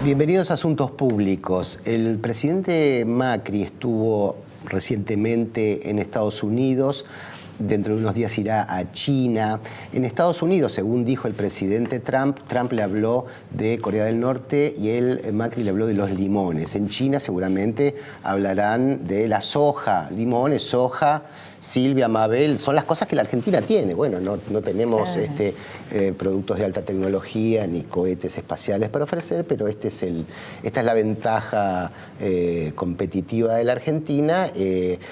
Bienvenidos a Asuntos Públicos. El presidente Macri estuvo recientemente en Estados Unidos. Dentro de unos días irá a China. En Estados Unidos, según dijo el presidente Trump, Trump le habló de Corea del Norte y Macri le habló de los limones. En China seguramente hablarán de la soja, limones, soja, Silvia, Mabel, son las cosas que la Argentina tiene. Bueno, no tenemos productos de alta tecnología ni cohetes espaciales para ofrecer, pero esta es la ventaja competitiva de la Argentina.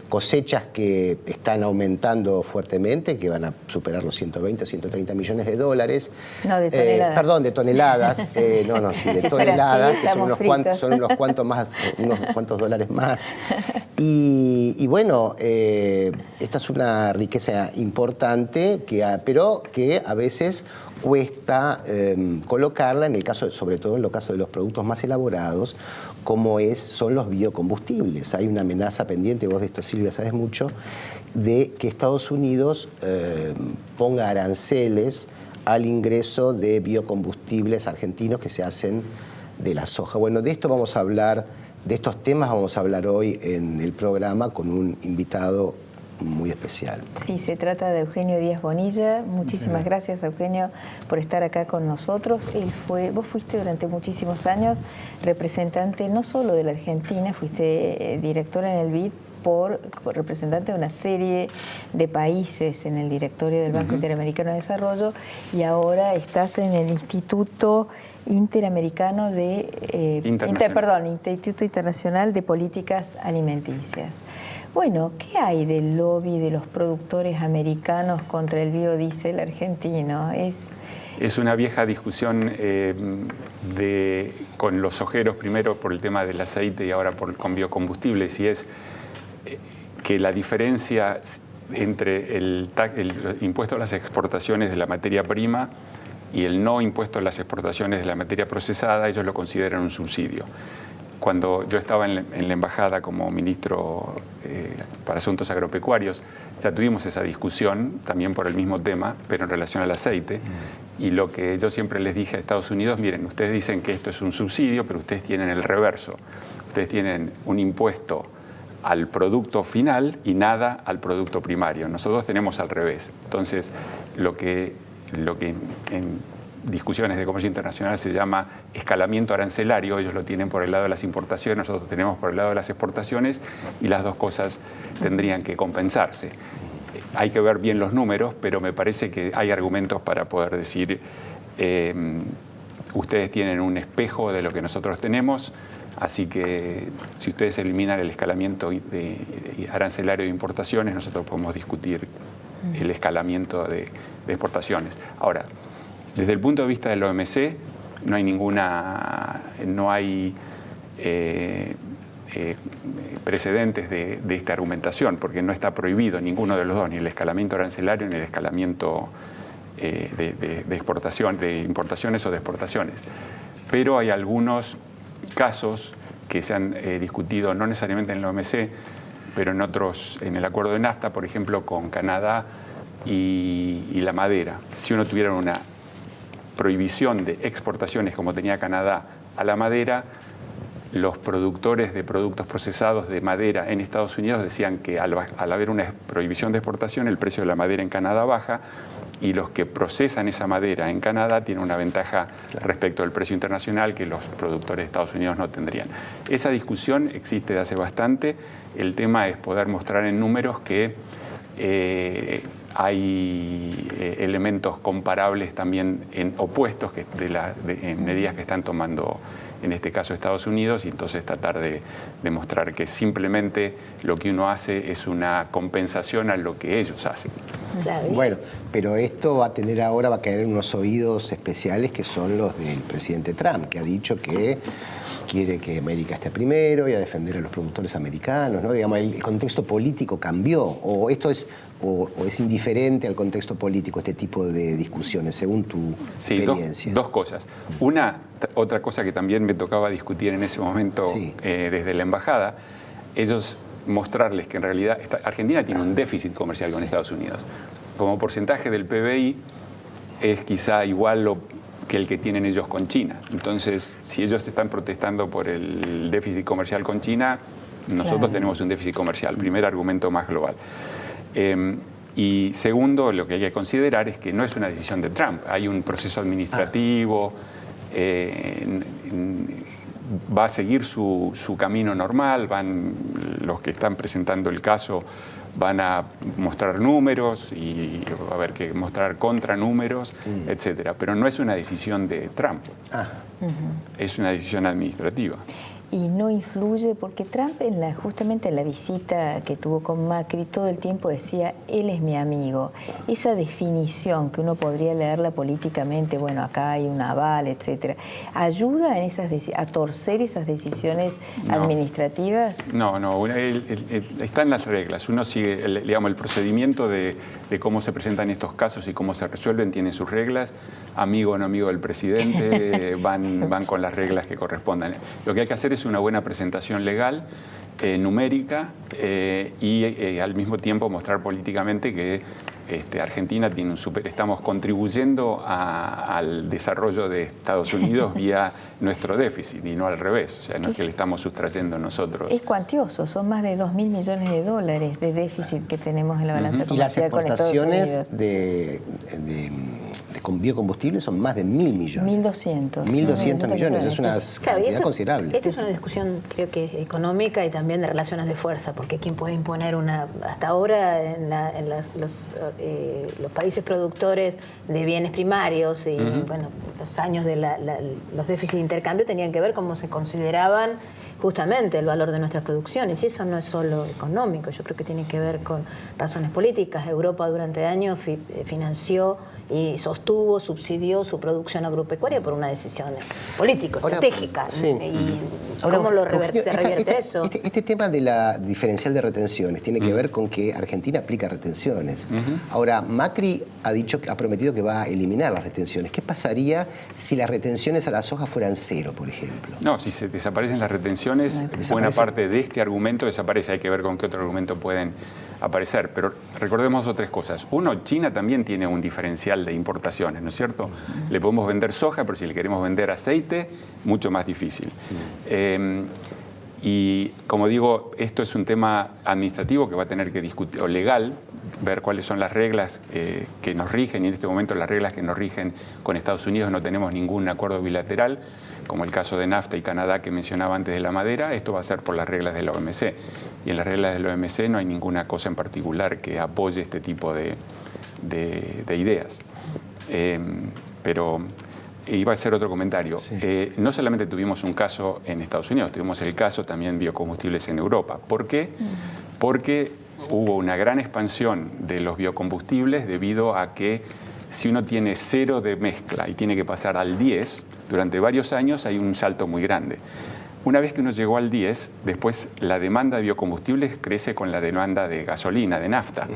Cosechas que están aumentando fuertemente, que van a superar los 120 o 130 millones de dólares. No, de toneladas. Perdón, de toneladas. Sí, de toneladas, que son unos cuantos dólares más. Y bueno, esta es una riqueza importante, pero que a veces cuesta colocarla, sobre todo en el caso de los productos más elaborados, como son los biocombustibles. Hay una amenaza pendiente, vos de esto, Silvia, sabes mucho, de que Estados Unidos ponga aranceles al ingreso de biocombustibles argentinos que se hacen de la soja. Bueno, de esto vamos a hablar, de estos temas vamos a hablar hoy en el programa con un invitado muy especial. Sí, se trata de Eugenio Díaz Bonilla. Muchísimas gracias, Eugenio, por estar acá con nosotros. Vos fuiste durante muchísimos años representante no solo de la Argentina, fuiste director en el BID, representante de una serie de países en el directorio del Banco Interamericano de Desarrollo, y ahora estás en el Instituto Interamericano Instituto Internacional de Políticas Alimenticias. Bueno, ¿qué hay del lobby de los productores americanos contra el biodiesel argentino? Es una vieja discusión con los sojeros, primero por el tema del aceite y ahora con biocombustibles, y es que la diferencia entre el impuesto a las exportaciones de la materia prima y el no impuesto a las exportaciones de la materia procesada, ellos lo consideran un subsidio. Cuando yo estaba en la embajada como ministro para Asuntos Agropecuarios, ya tuvimos esa discusión también por el mismo tema, pero en relación al aceite. Y lo que yo siempre les dije a Estados Unidos, miren, ustedes dicen que esto es un subsidio, pero ustedes tienen el reverso. Ustedes tienen un impuesto al producto final y nada al producto primario. Nosotros tenemos al revés. Entonces, lo que en discusiones de comercio internacional se llama escalamiento arancelario, ellos lo tienen por el lado de las importaciones, nosotros tenemos por el lado de las exportaciones, y las dos cosas tendrían que compensarse. Hay que ver bien los números, pero me parece que hay argumentos para poder decir ustedes tienen un espejo de lo que nosotros tenemos, así que si ustedes eliminan el escalamiento arancelario de importaciones, nosotros podemos discutir el escalamiento de exportaciones. Ahora, desde el punto de vista del OMC, no hay precedentes de esta argumentación, porque no está prohibido ninguno de los dos, ni el escalamiento arancelario ni el escalamiento de exportación, de importaciones o de exportaciones. Pero hay algunos casos que se han discutido, no necesariamente en el OMC, pero en otros, en el acuerdo de NAFTA, por ejemplo, con Canadá y la madera. Si uno tuviera una prohibición de exportaciones como tenía Canadá a la madera, los productores de productos procesados de madera en Estados Unidos decían que al haber una prohibición de exportación, el precio de la madera en Canadá baja, y los que procesan esa madera en Canadá tienen una ventaja respecto al precio internacional que los productores de Estados Unidos no tendrían. Esa discusión existe desde hace bastante. El tema es poder mostrar en números que hay elementos comparables también opuestos en medidas que están tomando en este caso Estados Unidos, y entonces tratar de demostrar que simplemente lo que uno hace es una compensación a lo que ellos hacen. Bueno, pero esto va a caer en unos oídos especiales que son los del presidente Trump, que ha dicho que quiere que América esté primero y a defender a los productores americanos, ¿no? Digamos, el contexto político cambió, o esto es indiferente al contexto político este tipo de discusiones, según tu experiencia. Dos cosas. Otra cosa que también me tocaba discutir en ese momento desde la embajada, ellos mostrarles que en realidad Argentina tiene un déficit comercial con Estados Unidos. Como porcentaje del PBI es quizá igual que el que tienen ellos con China. Entonces, si ellos están protestando por el déficit comercial con China, nosotros tenemos un déficit comercial. Primer argumento más global. Y segundo, lo que hay que considerar es que no es una decisión de Trump. Hay un proceso administrativo, va a seguir su camino normal, los que están presentando el caso van a mostrar números y va a haber que mostrar contranúmeros, etcétera. Pero no es una decisión de Trump, es una decisión administrativa. Y no influye, porque Trump justamente en la visita que tuvo con Macri todo el tiempo decía, él es mi amigo. Esa definición que uno podría leerla políticamente, bueno, acá hay un aval, etcétera, ¿ayuda a torcer esas decisiones administrativas? No, están las reglas. Uno sigue, digamos, el procedimiento de cómo se presentan estos casos y cómo se resuelven, tiene sus reglas. Amigo o no amigo del presidente, van con las reglas que correspondan. Lo que hay que hacer es una buena presentación legal, numérica, y al mismo tiempo mostrar políticamente que Argentina tiene estamos contribuyendo al desarrollo de Estados Unidos vía nuestro déficit y no al revés, o sea, no es que le estamos sustrayendo nosotros. Es cuantioso, son más de 2.000 millones de dólares de déficit que tenemos en la balanza comercial con Estados Unidos. Y las exportaciones con biocombustibles son más de 1.000 millones. 1.200. 1.200 millones, es una cantidad considerable. Esta es una discusión, creo que económica y también de relaciones de fuerza, porque ¿quién puede imponer hasta ahora en los países productores de bienes primarios y bueno, los años de los déficits de intercambio tenían que ver cómo se consideraban justamente el valor de nuestras producciones, y eso no es solo económico, yo creo que tiene que ver con razones políticas. Europa durante años financió y sostuvo, subsidió su producción agropecuaria por una decisión política, estratégica. ¿Y cómo se revierte eso? Este tema de la diferencial de retenciones tiene que ver con que Argentina aplica retenciones. Ahora, Macri ha prometido que va a eliminar las retenciones. ¿Qué pasaría si las retenciones a la soja fueran cero, por ejemplo? No, si se desaparecen las retenciones, buena parte de este argumento desaparece. Hay que ver con qué otro argumento pueden aparecer. Pero recordemos otras cosas. Uno, China también tiene un diferencial de importaciones, ¿no es cierto? Le podemos vender soja, pero si le queremos vender aceite, mucho más difícil. Y como digo, esto es un tema administrativo que va a tener que discutir, o legal, ver cuáles son las reglas que nos rigen, y en este momento las reglas que nos rigen con Estados Unidos no tenemos ningún acuerdo bilateral, como el caso de NAFTA y Canadá que mencionaba antes de la madera. Esto va a ser por las reglas de la OMC, y en las reglas de la OMC no hay ninguna cosa en particular que apoye este tipo de ideas. Pero iba a hacer otro comentario. No solamente tuvimos un caso en Estados Unidos, tuvimos el caso también biocombustibles en Europa. ¿Por qué? Porque hubo una gran expansión de los biocombustibles debido a que si uno tiene 0 de mezcla y tiene que pasar al 10, durante varios años hay un salto muy grande. Una vez que uno llegó al 10, después la demanda de biocombustibles crece con la demanda de gasolina, de nafta.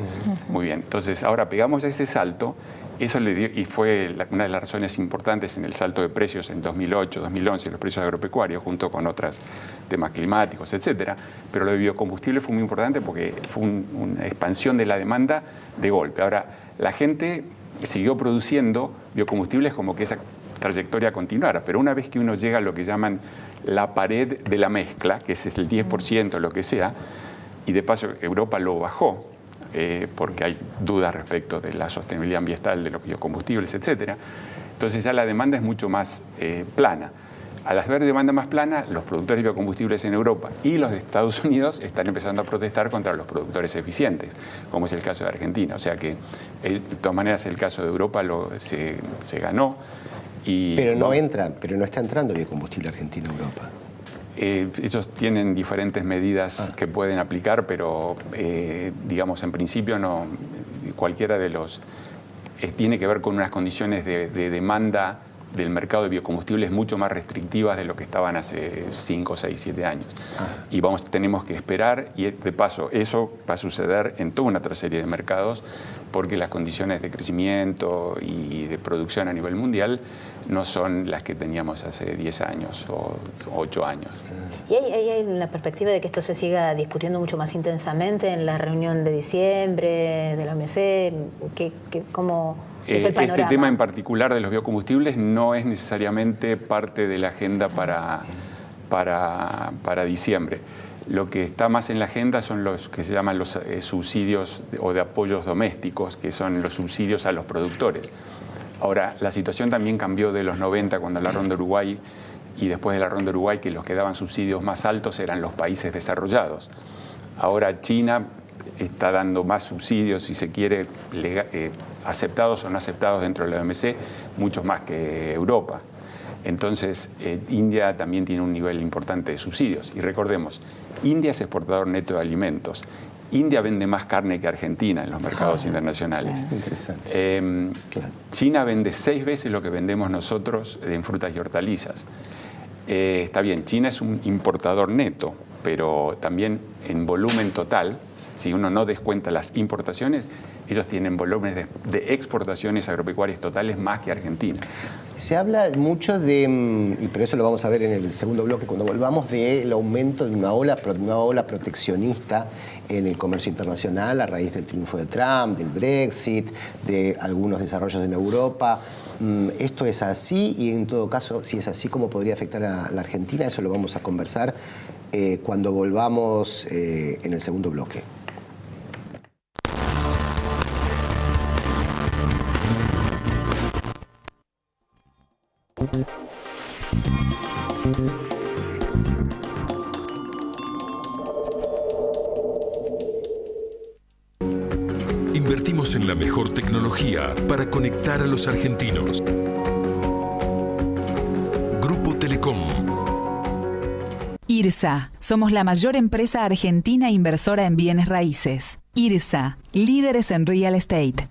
Muy bien, entonces ahora pegamos ese salto, eso le dio, y fue una de las razones importantes en el salto de precios en 2008, 2011, los precios agropecuarios, junto con otros temas climáticos, etcétera. Pero lo de biocombustibles fue muy importante porque fue una expansión de la demanda de golpe. Ahora, la gente siguió produciendo biocombustibles como que esa trayectoria continuara, pero una vez que uno llega a lo que llaman la pared de la mezcla, que es el 10%, lo que sea, y de paso Europa lo bajó, porque hay dudas respecto de la sostenibilidad ambiental de los biocombustibles, etcétera. Entonces ya la demanda es mucho más plana. Al haber demanda más plana, los productores de biocombustibles en Europa y los de Estados Unidos están empezando a protestar contra los productores eficientes, como es el caso de Argentina. O sea que, de todas maneras, el caso de Europa se ganó. Pero no está entrando biocombustible argentino a Europa. Ellos tienen diferentes medidas que pueden aplicar, pero digamos, en principio no, cualquiera de los... tiene que ver con unas condiciones de demanda del mercado de biocombustibles mucho más restrictivas de lo que estaban hace 5, 6, 7 años. Y tenemos que esperar, y de paso eso va a suceder en toda una otra serie de mercados, porque las condiciones de crecimiento y de producción a nivel mundial no son las que teníamos hace 10 años o 8 años. ¿Y hay la perspectiva de que esto se siga discutiendo mucho más intensamente en la reunión de diciembre de la OMC? ¿Cómo es el panorama? Este tema en particular de los biocombustibles no es necesariamente parte de la agenda para diciembre. Lo que está más en la agenda son los que se llaman los subsidios o de apoyos domésticos, que son los subsidios a los productores. Ahora, la situación también cambió de los 90, cuando la ronda de Uruguay, y después de la ronda de Uruguay, que los que daban subsidios más altos eran los países desarrollados. Ahora China está dando más subsidios, si se quiere, aceptados o no aceptados dentro de la OMC, muchos más que Europa. Entonces, India también tiene un nivel importante de subsidios. Y recordemos, India es exportador neto de alimentos. India vende más carne que Argentina en los mercados internacionales. Interesante. China vende 6 veces lo que vendemos nosotros en frutas y hortalizas. Está bien, China es un importador neto, pero también en volumen total, si uno no descuenta las importaciones, ellos tienen volúmenes de exportaciones agropecuarias totales más que Argentina. Se habla mucho y pero eso lo vamos a ver en el segundo bloque, cuando volvamos, del aumento de una ola proteccionista en el comercio internacional a raíz del triunfo de Trump, del Brexit, de algunos desarrollos en Europa. ¿Esto es así? Y en todo caso, si es así, ¿cómo podría afectar a la Argentina? Eso lo vamos a conversar cuando volvamos en el segundo bloque. Invertimos en la mejor tecnología para conectar a los argentinos. Grupo Telecom. IRSA. Somos la mayor empresa argentina inversora en bienes raíces. IRSA. Líderes en real estate.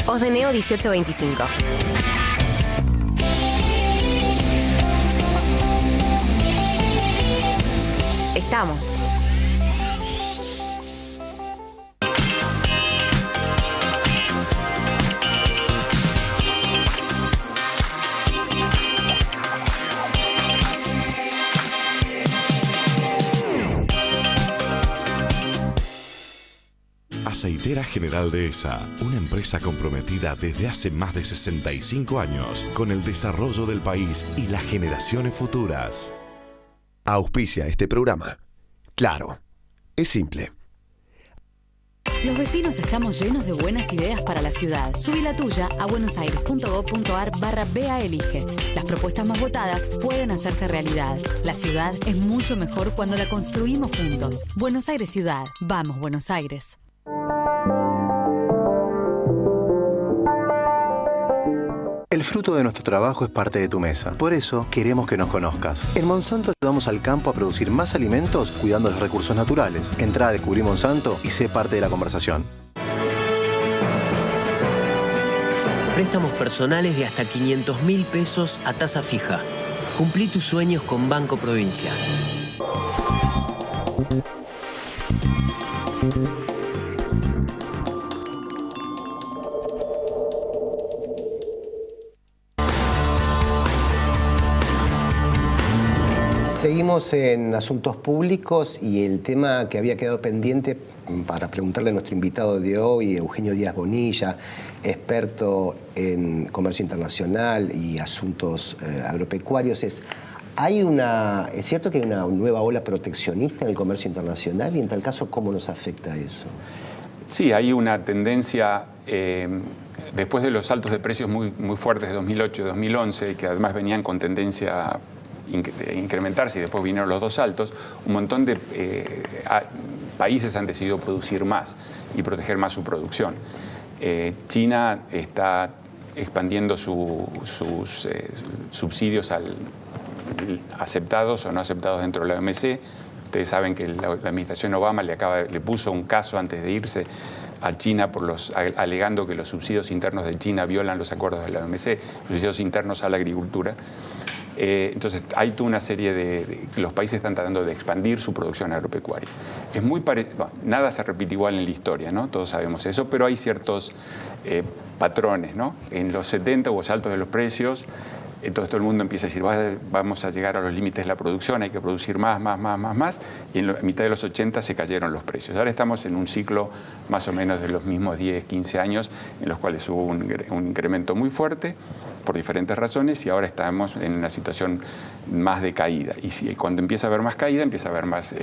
Osdeneo 1825. Estamos. Aceitera General Dehesa, una empresa comprometida desde hace más de 65 años con el desarrollo del país y las generaciones futuras. Auspicia este programa. Claro, es simple. Los vecinos estamos llenos de buenas ideas para la ciudad. Subí la tuya a buenosaires.gov.ar/Bea Elige. Las propuestas más votadas pueden hacerse realidad. La ciudad es mucho mejor cuando la construimos juntos. Buenos Aires Ciudad. Vamos, Buenos Aires. El fruto de nuestro trabajo es parte de tu mesa. Por eso, queremos que nos conozcas. En Monsanto ayudamos al campo a producir más alimentos cuidando los recursos naturales. Entrá a Descubrí Monsanto y sé parte de la conversación. Préstamos personales de hasta 500.000 pesos a tasa fija. Cumplí tus sueños con Banco Provincia. Seguimos en Asuntos Públicos y el tema que había quedado pendiente para preguntarle a nuestro invitado de hoy, Eugenio Díaz Bonilla, experto en comercio internacional y asuntos agropecuarios, es cierto que hay una nueva ola proteccionista en el comercio internacional y en tal caso, ¿cómo nos afecta eso? Sí, hay una tendencia, después de los saltos de precios muy fuertes de 2008 y 2011, que además venían con tendencia a incrementarse y después vinieron los dos saltos, un montón de países han decidido producir más y proteger más su producción. China está expandiendo sus subsidios aceptados o no aceptados dentro de la OMC. Ustedes saben que la administración Obama le puso un caso antes de irse a China alegando que los subsidios internos de China violan los acuerdos de la OMC, subsidios internos a la agricultura. Entonces hay toda una serie los países están tratando de expandir su producción agropecuaria. Es nada se repite igual en la historia, ¿no? Todos sabemos eso, pero hay ciertos patrones, ¿no? En los 70 hubo saltos de los precios. Entonces todo el mundo empieza a decir, vamos a llegar a los límites de la producción, hay que producir más, y en la mitad de los 80 se cayeron los precios. Ahora estamos en un ciclo más o menos de los mismos 10, 15 años, en los cuales hubo un incremento muy fuerte, por diferentes razones, y ahora estamos en una situación más de caída. Y cuando empieza a haber más caída, empieza a haber más,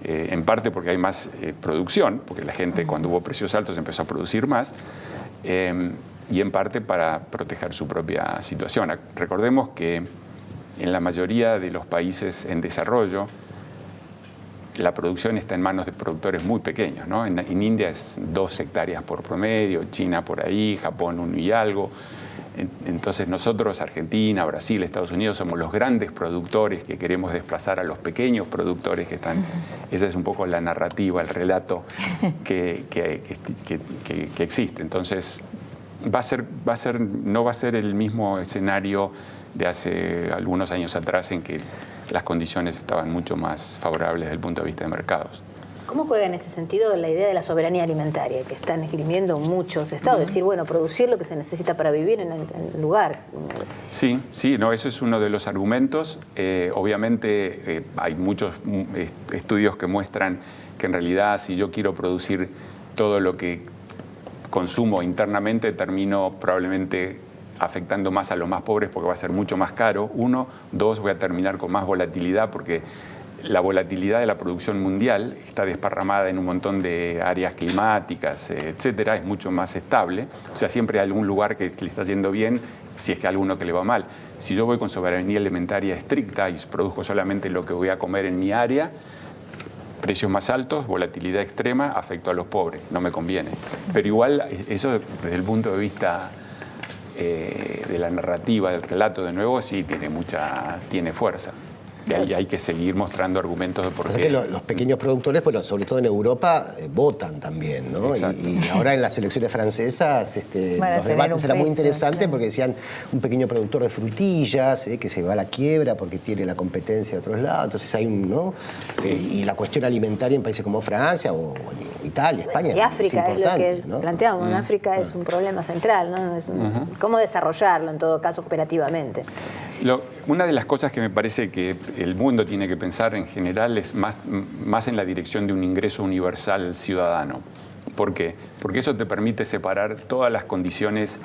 en parte porque hay más producción, porque la gente cuando hubo precios altos empezó a producir más, y en parte para proteger su propia situación. Recordemos que en la mayoría de los países en desarrollo la producción está en manos de productores muy pequeños, ¿no? En India es 2 hectáreas por promedio, China por ahí, Japón 1 y algo. Entonces nosotros, Argentina, Brasil, Estados Unidos, somos los grandes productores que queremos desplazar a los pequeños productores que están... Esa es un poco la narrativa, el relato que existe. Entonces no va a ser el mismo escenario de hace algunos años atrás en que las condiciones estaban mucho más favorables desde el punto de vista de mercados. ¿Cómo juega en este sentido la idea de la soberanía alimentaria que están esgrimiendo muchos estados? Es decir, bueno, producir lo que se necesita para vivir en el lugar. Sí, no, eso es uno de los argumentos. Obviamente hay muchos estudios que muestran que en realidad si yo quiero producir todo lo que consumo internamente, termino probablemente afectando más a los más pobres porque va a ser mucho más caro. 1, 2, voy a terminar con más volatilidad porque la volatilidad de la producción mundial está desparramada en un montón de áreas climáticas, etcétera, es mucho más estable. O sea, siempre hay algún lugar que le está yendo bien, si es que hay alguno que le va mal. Si yo voy con soberanía alimentaria estricta y produzco solamente lo que voy a comer en mi área, precios más altos, volatilidad extrema, afecto a los pobres, no me conviene. Pero igual, eso desde el punto de vista de la narrativa, del relato, de nuevo, sí tiene fuerza. Y ahí hay que seguir mostrando argumentos de por qué. Los pequeños productores, bueno, sobre todo en Europa, votan también, ¿no? Y ahora en las elecciones francesas los debates eran muy interesantes porque decían un pequeño productor de frutillas que se va a la quiebra porque tiene la competencia de otros lados. Entonces hay ¿no? Y la cuestión alimentaria en países como Francia o Italia, España. Y África es lo que ¿no? planteamos. En África es un problema central, ¿no? ¿Cómo desarrollarlo en todo caso cooperativamente? Una de las cosas que me parece que el mundo tiene que pensar en general es más en la dirección de un ingreso universal ciudadano. ¿Por qué? Porque eso te permite separar todas las condiciones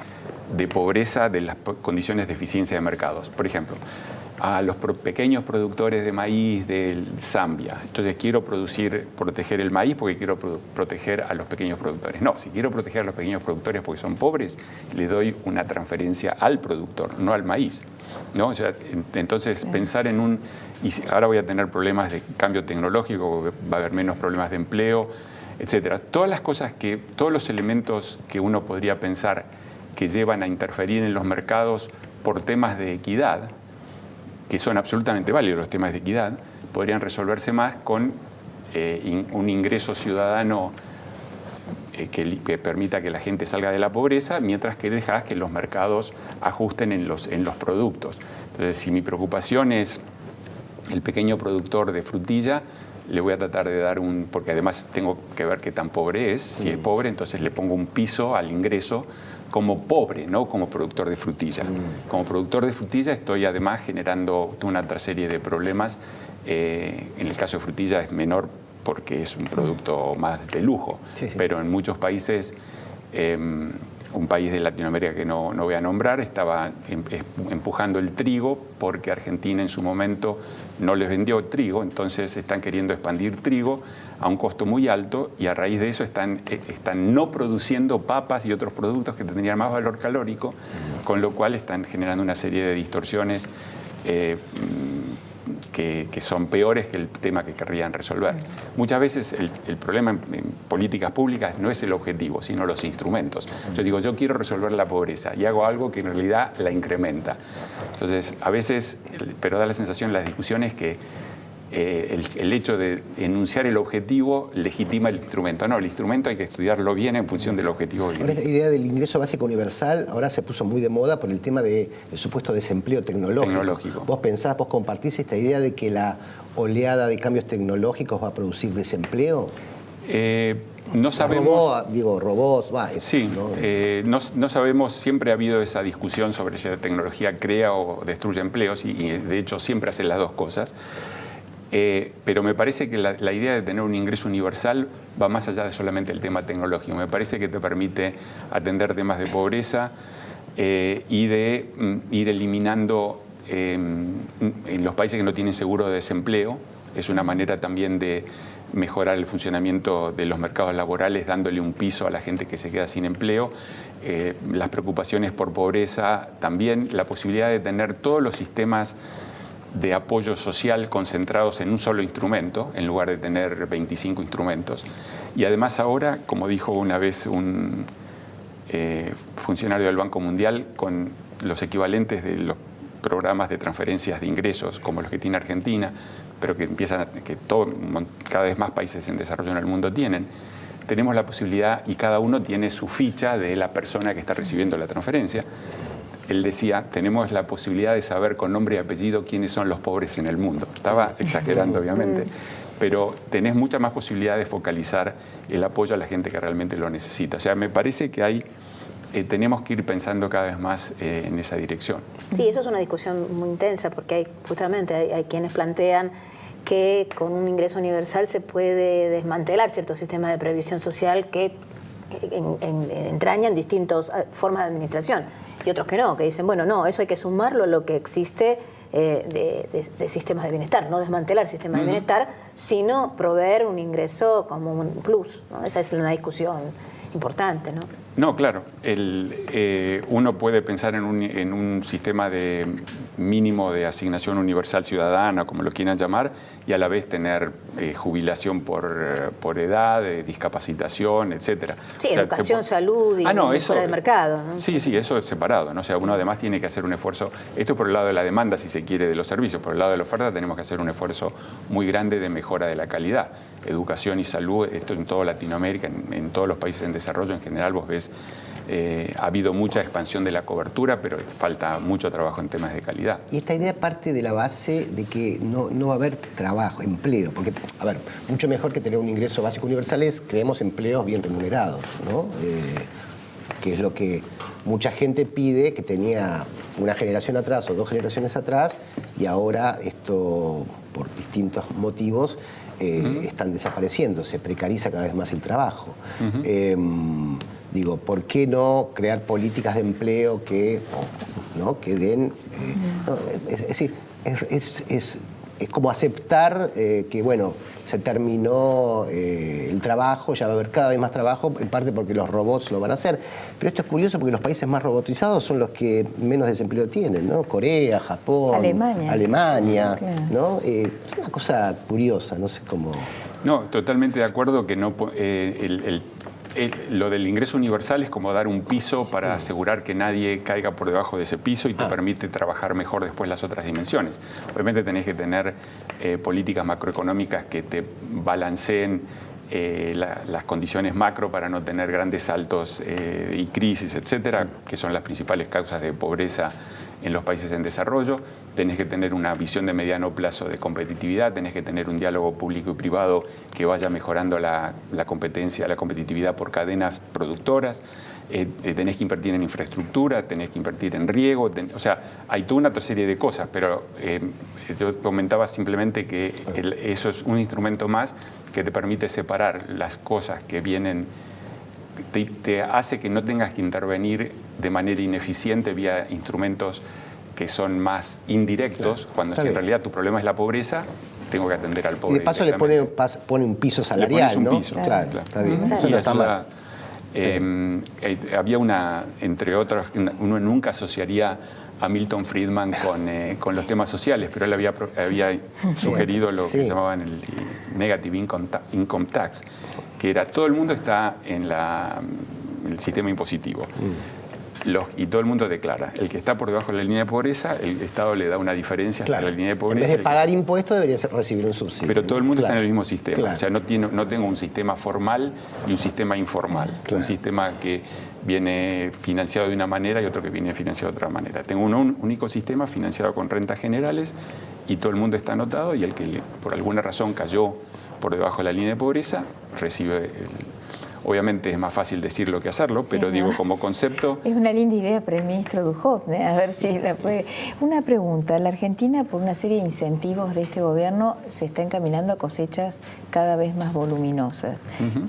de pobreza de las condiciones de eficiencia de mercados. Por ejemplo, a los pequeños productores de maíz de Zambia. Entonces quiero proteger el maíz porque quiero proteger a los pequeños productores. No, si quiero proteger a los pequeños productores porque son pobres, le doy una transferencia al productor, no al maíz, ¿no? O sea, entonces pensar en y ahora voy a tener problemas de cambio tecnológico, va a haber menos problemas de empleo, etcétera. Todas las cosas todos los elementos que uno podría pensar que llevan a interferir en los mercados por temas de equidad, que son absolutamente válidos los temas de equidad, podrían resolverse más con un ingreso ciudadano que permita que la gente salga de la pobreza, mientras que dejas que los mercados ajusten en los productos. Entonces, si mi preocupación es el pequeño productor de frutilla, le voy a tratar de dar porque además tengo que ver qué tan pobre es. Si es pobre, entonces le pongo un piso al ingreso como pobre, no como productor de frutilla. Como productor de frutilla estoy además generando una otra serie de problemas. En el caso de frutilla es menor porque es un producto más de lujo, pero en muchos países un país de Latinoamérica que no voy a nombrar, estaba empujando el trigo porque Argentina en su momento no les vendió trigo, entonces están queriendo expandir trigo a un costo muy alto y a raíz de eso están no produciendo papas y otros productos que tendrían más valor calórico, con lo cual están generando una serie de distorsiones que son peores que el tema que querrían resolver. Muchas veces el problema en políticas públicas no es el objetivo, sino los instrumentos. Yo digo, yo quiero resolver la pobreza y hago algo que en realidad la incrementa. Entonces, a veces, pero da la sensación en las discusiones que el hecho de enunciar el objetivo legitima el instrumento. No, el instrumento hay que estudiarlo bien en función del objetivo. Ahora, esta idea del ingreso básico universal ahora se puso muy de moda por el tema del supuesto desempleo tecnológico. ¿Vos compartís esta idea de que la oleada de cambios tecnológicos va a producir desempleo? No sabemos. Robots, sí, no sabemos, siempre ha habido esa discusión sobre si la tecnología crea o destruye empleos y de hecho siempre hace las dos cosas. Pero me parece que la idea de tener un ingreso universal va más allá de solamente el tema tecnológico. Me parece que te permite atender temas de pobreza y de ir eliminando en los países que no tienen seguro de desempleo. Es una manera también de mejorar el funcionamiento de los mercados laborales, dándole un piso a la gente que se queda sin empleo. Las preocupaciones por pobreza, también la posibilidad de tener todos los sistemas de apoyo social concentrados en un solo instrumento, en lugar de tener 25 instrumentos. Y además ahora, como dijo una vez un funcionario del Banco Mundial, con los equivalentes de los programas de transferencias de ingresos, como los que tiene Argentina, pero que cada vez más países en desarrollo en el mundo tienen, tenemos la posibilidad, y cada uno tiene su ficha de la persona que está recibiendo la transferencia. Él decía, tenemos la posibilidad de saber con nombre y apellido quiénes son los pobres en el mundo. Estaba exagerando, obviamente, pero tenés mucha más posibilidad de focalizar el apoyo a la gente que realmente lo necesita. O sea, me parece que tenemos que ir pensando cada vez más en esa dirección. Sí, eso es una discusión muy intensa, porque hay quienes plantean que con un ingreso universal se puede desmantelar ciertos sistemas de previsión social que entrañan distintas formas de administración. Y otros que no, que dicen, bueno, no, eso hay que sumarlo a lo que existe de sistemas de bienestar, no desmantelar sistemas de bienestar, sino proveer un ingreso como un plus, ¿no? Esa es una discusión importante, ¿no? No, claro. Uno puede pensar en un sistema de mínimo de asignación universal ciudadana, como lo quieran llamar, y a la vez tener jubilación por edad, discapacitación, etcétera. Sí, o sea, educación, salud y fuera de mercado, ¿no? Sí, eso es separado, ¿no? O sea, uno además tiene que hacer un esfuerzo. Esto es por el lado de la demanda, si se quiere, de los servicios. Por el lado de la oferta tenemos que hacer un esfuerzo muy grande de mejora de la calidad. Educación y salud, esto en toda Latinoamérica, en todos los países en desarrollo en general, vos ves, ha habido mucha expansión de la cobertura, pero falta mucho trabajo en temas de calidad. Y esta idea parte de la base de que no va a haber trabajo, empleo, porque, a ver, mucho mejor que tener un ingreso básico universal es creemos empleos bien remunerados, ¿no? Que es lo que mucha gente pide, que tenía una generación atrás o 2 generaciones atrás, y ahora esto, por distintos motivos, están desapareciendo, se precariza cada vez más el trabajo. Digo, ¿por qué no crear políticas de empleo que den... es decir, es como aceptar que, bueno, se terminó el trabajo, ya va a haber cada vez más trabajo, en parte porque los robots lo van a hacer. Pero esto es curioso porque los países más robotizados son los que menos desempleo tienen, ¿no? Corea, Japón, Alemania, ¿no? Es una cosa curiosa, no sé cómo... No, totalmente de acuerdo que no... lo del ingreso universal es como dar un piso para asegurar que nadie caiga por debajo de ese piso y te permite trabajar mejor después las otras dimensiones. Obviamente tenés que tener políticas macroeconómicas que te balanceen las condiciones macro para no tener grandes saltos y crisis, etcétera, que son las principales causas de pobreza en los países en desarrollo. Tenés que tener una visión de mediano plazo de competitividad, tenés que tener un diálogo público y privado que vaya mejorando la competencia, la competitividad por cadenas productoras. Tenés que invertir en infraestructura, tenés que invertir en riego, o sea, hay toda una otra serie de cosas, pero yo comentaba simplemente que eso es un instrumento más que te permite separar las cosas que vienen te hace que no tengas que intervenir de manera ineficiente vía instrumentos que son más indirectos, cuando si en realidad tu problema es la pobreza, tengo que atender al pobre. Y de paso le pone un piso salarial, un ¿no? piso, Claro, está bien. Y ayuda, había una, entre otros, uno nunca asociaría a Milton Friedman con los temas sociales, pero él había sugerido lo que llamaban el negative income tax, que era todo el mundo está en el sistema impositivo. Y todo el mundo declara. El que está por debajo de la línea de pobreza, el Estado le da una diferencia hasta la línea de pobreza. En vez de pagar impuestos, debería recibir un subsidio. Pero todo el mundo está en el mismo sistema. O sea, no tengo un sistema formal y un sistema informal. Un sistema que viene financiado de una manera y otro que viene financiado de otra manera. Tengo un único sistema financiado con rentas generales y todo el mundo está anotado, y el que por alguna razón cayó por debajo de la línea de pobreza recibe Obviamente es más fácil decirlo que hacerlo, pero digo, como concepto... Es una linda idea para el ministro Duhovne, a ver si la puede... Una pregunta, la Argentina, por una serie de incentivos de este gobierno, se está encaminando a cosechas cada vez más voluminosas.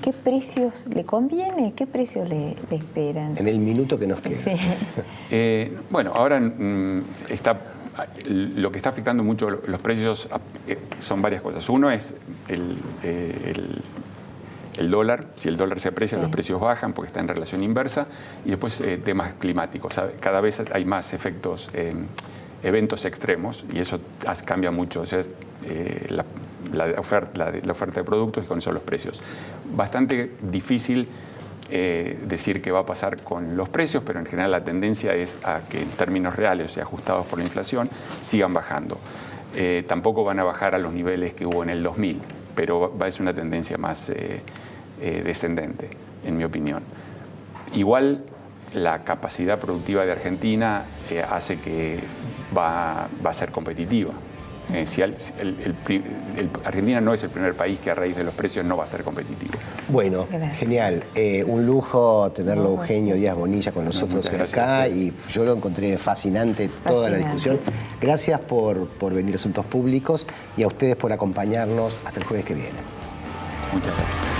¿Qué precios le conviene? ¿Qué precios le esperan? En el minuto que nos queda. Sí. Bueno, ahora lo que está afectando mucho los precios son varias cosas. Uno es el dólar. Si el dólar se aprecia, los precios bajan porque está en relación inversa. Y después temas climáticos. Cada vez hay más eventos extremos, y eso cambia mucho. O sea, la oferta de productos y con eso los precios. Bastante difícil decir qué va a pasar con los precios, pero en general la tendencia es a que en términos reales, o sea, ajustados por la inflación, sigan bajando. Tampoco van a bajar a los niveles que hubo en el 2000, pero es una tendencia más descendente, en mi opinión. Igual la capacidad productiva de Argentina hace que va a ser competitiva. Argentina no es el primer país que a raíz de los precios no va a ser competitivo. Bueno, genial. Un lujo tenerlo Eugenio Díaz Bonilla con nosotros acá, y yo lo encontré fascinante toda la discusión. Gracias por venir a Asuntos Públicos, y a ustedes por acompañarnos hasta el jueves que viene. Muchas gracias.